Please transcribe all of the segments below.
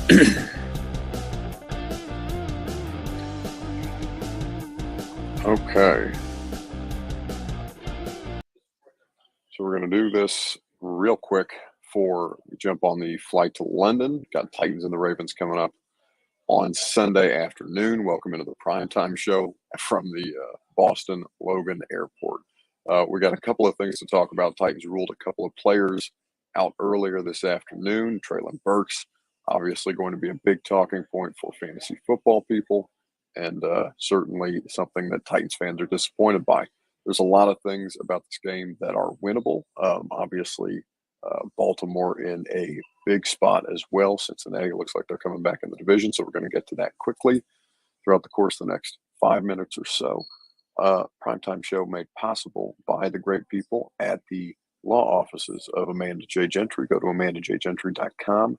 Okay. So we're going to do this real quick before we jump on the flight to London. Got Titans and the Ravens coming up on Sunday afternoon. Welcome into the primetime show from the Boston Logan Airport. We got a couple of things to talk about. Titans ruled a couple of players out earlier this afternoon. Treylon Burks, obviously going to be a big talking point for fantasy football people, and certainly something that Titans fans are disappointed by. There's a lot of things about this game that are winnable. Obviously, Baltimore in a big spot as well. Cincinnati looks like they're coming back in the division, so we're going to get to that quickly throughout the course of the next 5 minutes or so. Primetime show made possible by the great people at the law offices of Amanda J. Gentry. Go to amandajgentry.com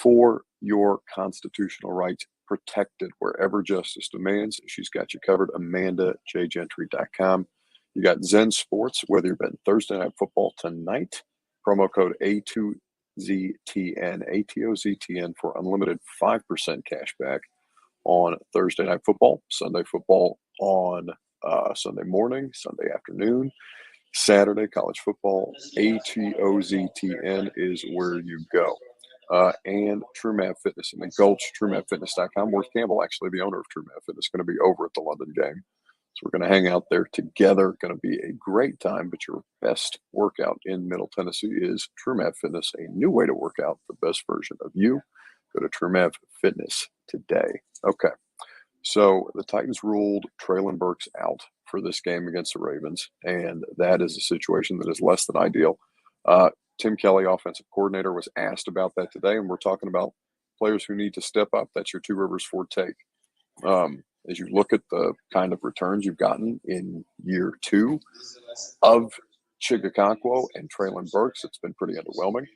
for your constitutional rights protected wherever justice demands. She's got you covered. amandajgentry.com. You got Zen Sports, whether you're betting Thursday Night Football tonight, promo code A2ZTN, ATOZTN for unlimited 5% cash back on Thursday Night Football, Sunday football on Sunday morning, Sunday afternoon, Saturday college football. ATOZTN is where you go. And TrueMap Fitness in the Gulch, TrueMapFitness.com. Worth Campbell, actually the owner of TrueMap Fitness, going to be over at the London game. So we're going to hang out there together. Going to be a great time, but your best workout in Middle Tennessee is TrueMap Fitness, a new way to work out the best version of you. Go to TrueMap Fitness today. Okay, so the Titans ruled Treylon Burks out for this game against the Ravens, and that is a situation that is less than ideal. Tim Kelly, offensive coordinator, was asked about that today, and we're talking about players who need to step up. That's your Two Rivers Ford take. As you look at the kind of returns you've gotten in year two of Chig and Treylon Burks, it's been pretty underwhelming.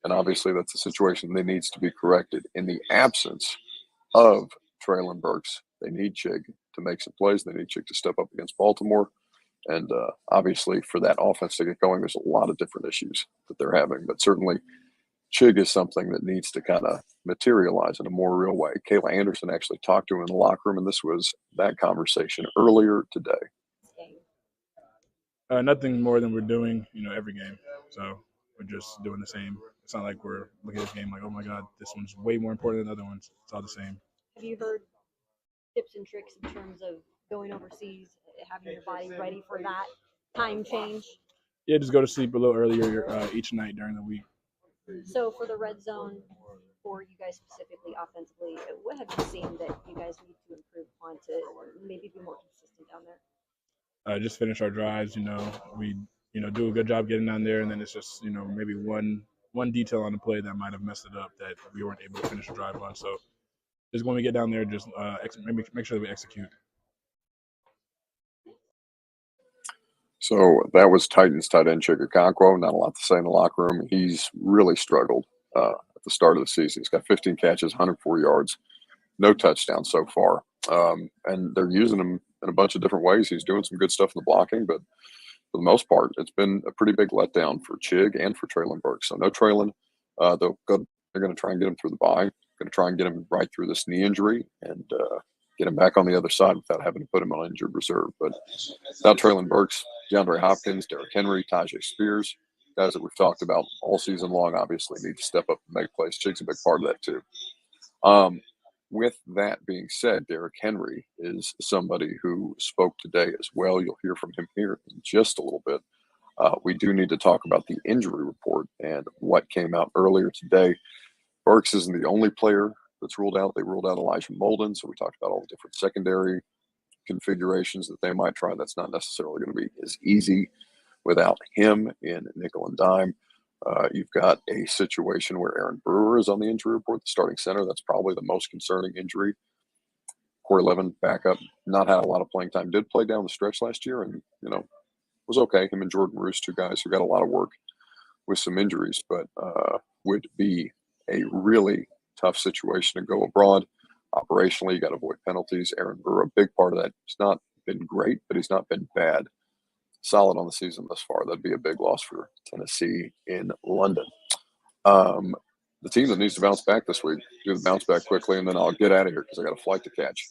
And obviously that's a situation that needs to be corrected. In the absence of Treylon Burks, they need Chig to make some plays. They need Chig to step up against Baltimore. And obviously for that offense to get going, there's a lot of different issues that they're having. But certainly Chig is something that needs to kind of materialize in a more real way. Kayla Anderson actually talked to him in the locker room, and this was that conversation earlier today. Nothing more than we're doing, every game. So we're just doing the same. It's not like we're looking at this game like, oh my God, this one's way more important than the other ones. It's all the same. Have you heard tips and tricks in terms of going overseas, having your body ready for that time change? Yeah, just go to sleep a little earlier each night during the week. So for the red zone, for you guys specifically offensively, what have you seen that you guys need to improve on to maybe be more consistent down there? Just finish our drives. We do a good job getting down there, and then it's just maybe one detail on the play that might have messed it up that we weren't able to finish the drive on. So just when we get down there, just make sure that we execute. So that was Titans tight end Chig. Not a lot to say in the locker room. He's really struggled at the start of the season. He's got 15 catches, 104 yards, no touchdowns so far. And they're using him in a bunch of different ways. He's doing some good stuff in the blocking, but for the most part, it's been a pretty big letdown for Chig and for Treylon Burks. So no Treylon. They're going to try and get him through the bye. Going to try and get him right through this knee injury and get him back on the other side without having to put him on injured reserve. But without Treylon Burks, DeAndre Hopkins, Derrick Henry, Tajay Spears, guys that we've talked about all season long, obviously need to step up and make plays. Chig's a big part of that too. With that being said, Derrick Henry is somebody who spoke today as well. You'll hear from him here in just a little bit. We do need to talk about the injury report and what came out earlier today. Burks isn't the only player that's ruled out. They ruled out Elijah Molden, so we talked about all the different secondary configurations that they might try. That's not necessarily going to be as easy without him in nickel and dime. You've got a situation where Aaron Brewer is on the injury report, the starting center. That's probably the most concerning injury. Corey Levin, backup, not had a lot of playing time. Did play down the stretch last year and, was okay. Him and Jordan Roos, two guys who got a lot of work with some injuries, but would be a really tough situation to go abroad. Operationally, you got to avoid penalties. Aaron Brewer, a big part of that. He's not been great, but he's not been bad. Solid on the season thus far. That'd be a big loss for Tennessee in London. the team that needs to bounce back this week, do the bounce back quickly, and then I'll get out of here because I got a flight to catch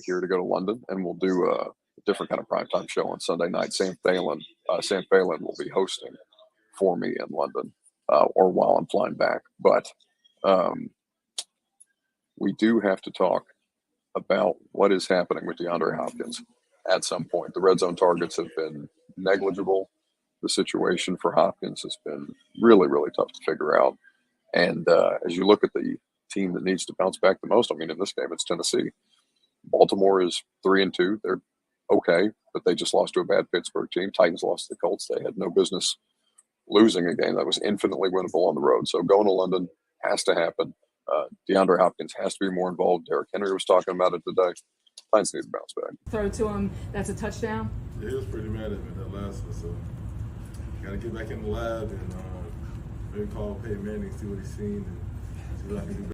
here to go to London, and we'll do a different kind of primetime show on Sunday night. Sam Phelan will be hosting for me in London or while I'm flying back. But we do have to talk about what is happening with DeAndre Hopkins at some point. The red zone targets have been negligible. The situation for Hopkins has been really, really tough to figure out. And as you look at the team that needs to bounce back the most, I mean, in this game, it's Tennessee. Baltimore is 3-2. They're okay, but they just lost to a bad Pittsburgh team. Titans lost to the Colts. They had no business losing a game that was infinitely winnable on the road. So going to London has to happen. DeAndre Hopkins has to be more involved. Derrick Henry was talking about it today. Titans need to bounce back. Throw to him, that's a touchdown. Yeah, he was pretty mad at me that last one, so got to get back in the lab and maybe call Peyton Manning, see what he's seen, and see what I can do.